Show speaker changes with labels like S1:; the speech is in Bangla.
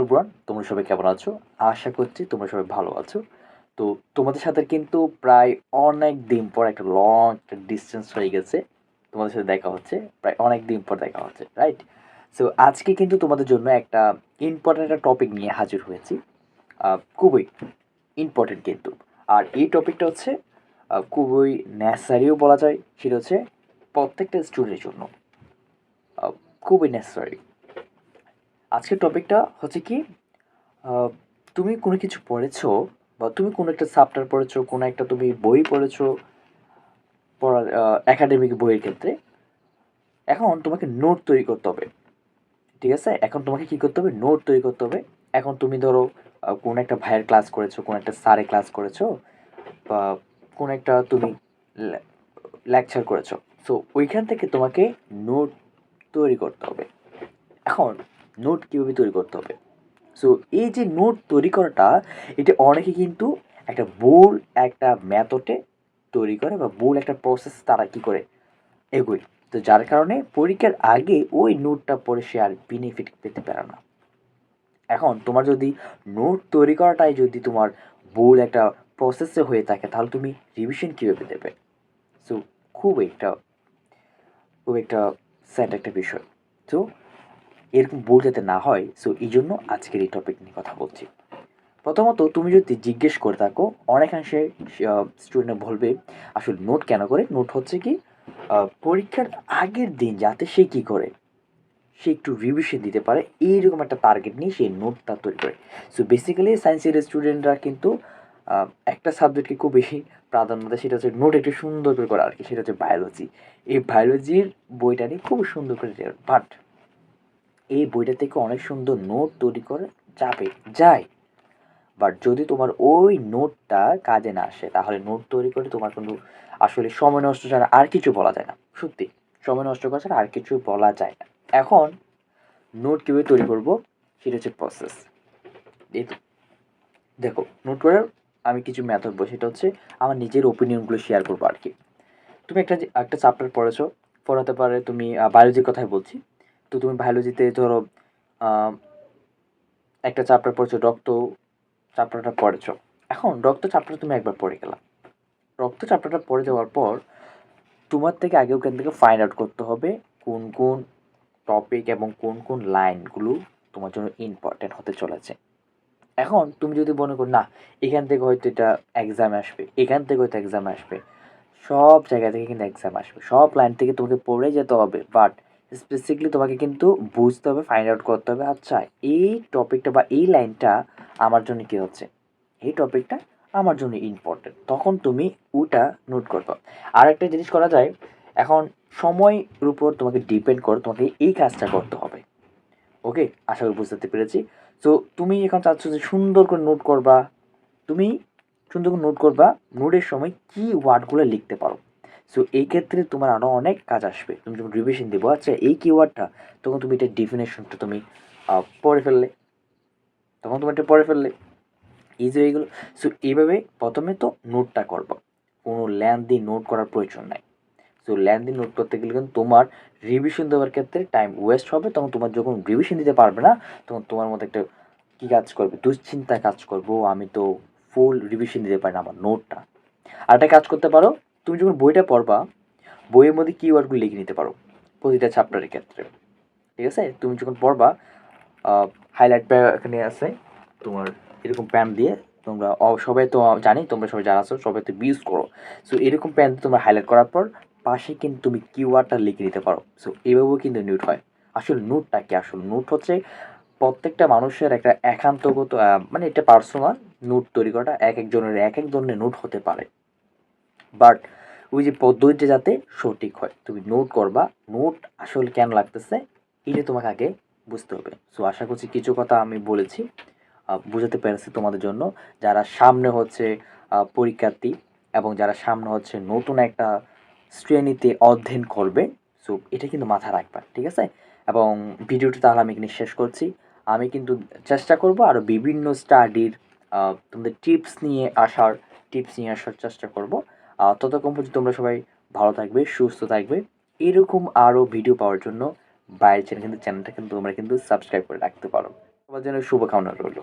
S1: এভরিওয়ান, তোমরা সবাই কেমন আছো? আশা করছি তোমরা সবাই ভালো আছো। তো তোমাদের সাথে কিন্তু প্রায় অনেক দিন পর একটা লং একটা ডিসট্যান্স হয়ে গেছে। তোমাদের সাথে দেখা হচ্ছে। প্রায় অনেক দিন পর দেখা হচ্ছে, রাইট? সো আজকে কিন্তু তোমাদের জন্য একটা ইম্পোর্টেন্ট একটা টপিক নিয়ে হাজির হয়েছি। খুবই ইম্পর্টেন্ট কিন্তু। আর এই টপিকটা হচ্ছে খুবই নেসেসারিও বলা যায়। সেটা হচ্ছে প্রত্যেকটা স্টুডেন্টের জন্য আ খুবই নেসেসারি। আজকের টপিকটা হচ্ছে কি, আহ, তুমি কোনো কিছু পড়েছো বা তুমি কোনো একটা চ্যাপ্টার পড়েছো, কোনো একটা তুমি বই পড়েছো, পড়া একাডেমিক বইয়ের ক্ষেত্রে। এখন তোমাকে নোট তৈরি করতে হবে, ঠিক আছে? এখন তোমাকে কী করতে হবে? নোট তৈরি করতে হবে। এখন তুমি ধরো কোনো একটা ভাইয়ের ক্লাস করেছো, কোনো একটা স্যারের ক্লাস করেছো, বা কোনো একটা তুমি লেকচার করেছো। সো ওইখান থেকে তোমাকে নোট তৈরি করতে হবে। এখন নোট কীভাবে তৈরি করতে হবে? সো এই যে নোট তৈরি করাটা, এটা অনেকে কিন্তু একটা ভুল একটা মেথডে তৈরি করে বা ভুল একটা প্রসেস তারা কী করে এগোয়। তো যার কারণে পরীক্ষার আগে ওই নোটটা পড়ে সে আর বেনিফিট পেতে পারে না। এখন তোমার যদি নোট তৈরি করাটাই যদি তোমার ভুল একটা প্রসেসে হয়ে থাকে, তাহলে তুমি রিভিশন কীভাবে দেবে? সো খুব একটা খুব একটা স্যাড একটা বিষয়। তো এরকম ভুল যাতে না হয়, সো এই জন্য আজকের এই টপিক নিয়ে কথা বলছি। প্রথমত তুমি যদি জিজ্ঞেস করে থাকো, অনেকাংশে স্টুডেন্ট বলবে আসলে নোট কেন করে? নোট হচ্ছে কি, পরীক্ষার আগের দিন যাতে সে কী করে, সে একটু রিভিশন দিতে পারে, এইরকম একটা টার্গেট নিয়ে সেই নোটটা তৈরি করে। সো বেসিক্যালি সায়েন্সের স্টুডেন্টরা কিন্তু একটা সাবজেক্টকে খুব বেশি প্রাধান্য দেয়, সেটা হচ্ছে নোট একটু সুন্দর করে করা আর কি, সেটা হচ্ছে বায়োলজি। এই বায়োলজির বইটা নিয়ে খুব সুন্দর করে দেয়, বাট এই বইটা থেকে অনেক সুন্দর নোট তৈরি করে যাবে, যায়। বাট যদি তোমার ওই নোটটা কাজে না আসে, তাহলে নোট তৈরি করে তোমার কিন্তু আসলে সময় নষ্ট ছাড়া আর কিছু বলা যায় না। সত্যি, সময় নষ্ট করা ছাড়া আর কিছু বলা যায় না। এখন নোট কীভাবে তৈরি করবো, সেটা হচ্ছে প্রসেস। এই তো দেখো, নোট করার আমি কিছু মেথড বলছি, সেটা হচ্ছে আমার নিজের ওপিনিয়নগুলো শেয়ার করবো আর কি। তুমি একটা চ্যাপ্টার পড়েছো, পড়াতে পারে তুমি বায়োলজির কথাই বলছি। তো তুমি বায়োলজিতে ধরো একটা চ্যাপ্টার পড়েছো, রক্ত চ্যাপ্টারটা পড়েছো। এখন রক্ত চ্যাপ্টারটা তুমি একবার পড়ে গেলা। রক্ত চ্যাপ্টারটা পড়ে যাওয়ার পর তোমার থেকে আগে ওখান থেকে ফাইন্ড আউট করতে হবে কোন কোন টপিক এবং কোন কোন লাইনগুলো তোমার জন্য ইম্পর্টেন্ট হতে চলেছে। এখন তুমি যদি মনে করো না, এখান থেকে হয়তো এটা এক্সামে আসবে, এখান থেকে হয়তো এক্সামে আসবে, সব জায়গা থেকে কিন্তু এক্সাম আসবে, সব লাইন থেকে তোমাকে পড়ে যেতে হবে, বাট স্পেসিফিকলি তোমাকে কিন্তু বুঝতে হবে, ফাইন্ড আউট করতে হবে, আচ্ছা এই টপিকটা বা এই লাইনটা আমার জন্য কী হচ্ছে, এই টপিকটা আমার জন্য ইম্পর্টেন্ট, তখন তুমি ওটা নোট করবে। আর একটা জিনিস করা যায়, এখন সময়ের উপর তোমাকে ডিপেন্ড করে তোমাকে এই কাজটা করতে হবে। ওকে, আশা করি বুঝতে পেরেছি। সো তুমি এখন চাচ্ছ যে সুন্দর করে নোট করবা, তুমি সুন্দর করে নোট করবা, নোটের সময় কি ওয়ার্ডগুলো লিখতে পারো। সো এই ক্ষেত্রে তোমার আরও অনেক কাজ আসবে। তুমি যখন রিভিশন দেবো, আচ্ছা এই কিওয়ার্ডটা, তখন তুমি এটার ডেফিনেশনটা তুমি পড়ে ফেললে, তখন তুমি এটা পড়ে ফেললে, ইজি হয়ে গেলো। সো এইভাবে প্রথমে তো নোটটা করবো, কোনো লেন্থি নোট করার প্রয়োজন নাই। সো লেন্থি নোট করতে গেলে কিন্তু তোমার রিভিশন দেওয়ার ক্ষেত্রে টাইম ওয়েস্ট হবে, তখন তোমার যখন রিভিশন দিতে পারবে না, তখন তোমার মধ্যে একটা কী কাজ করবে, দুশ্চিন্তায় কাজ করবো, আমি তো ফুল রিভিশন দিতে পারি না আমার নোটটা। আর একটা কাজ করতে পারো, তুমি যখন বইটা পড়বা, বইয়ের মধ্যে কিওয়ার্ডগুলো লিখে নিতে পারো প্রতিটা চ্যাপ্টারের ক্ষেত্রে, ঠিক আছে? তুমি যখন পড়বা, হাইলাইট এখানে আছে তোমার, এরকম প্যান দিয়ে তোমরা সবাই তো জানি, তোমরা সবাই যারা আছো সবাই তো ইউজ করো। সো এরকম প্যান দিয়ে তোমরা হাইলাইট করার পর পাশে কিন্তু তুমি কিওয়ার্ডটা লিখে দিতে পারো। সো এইভাবেও কিন্তু নোট হয়। আসলে নোটটা কি, আসলে নোট হচ্ছে প্রত্যেকটা মানুষের একটা একান্তগত মানে এটা পার্সোনাল। নোট তৈরি করাটা এক একজনের এক এক ধরনের নোট হতে পারে, বাট ওই যে পদ্ধতিটা যাতে সঠিক হয়, তুমি নোট করবা, নোট আসলে কেন লাগতেছে এটা তোমাকে আগে বুঝতে হবে। সো আশা করছি কিছু কথা আমি বলেছি, বোঝাতে পেরেছি তোমাদের জন্য, যারা সামনে হচ্ছে পরীক্ষার্থী এবং যারা সামনে হচ্ছে নতুন একটা শ্রেণীতে অধ্যয়ন করবে। সো এটা কিন্তু মাথায় রাখবা, ঠিক আছে? এবং ভিডিওটি তাহলে আমি এখানে শেষ করছি। আমি কিন্তু চেষ্টা করব আরও বিভিন্ন স্টাডির তোমাদের টিপস নিয়ে আসার চেষ্টা করব। ততক্ষণ পর্যন্ত তোমরা সবাই ভালো থাকবে, সুস্থ থাকবে। এরকম আরও ভিডিও পাওয়ার জন্য বাইরের চ্যানেলটা কিন্তু তোমরা কিন্তু সাবস্ক্রাইব করে রাখতে পারো। সবার জন্য শুভকামনা রইল।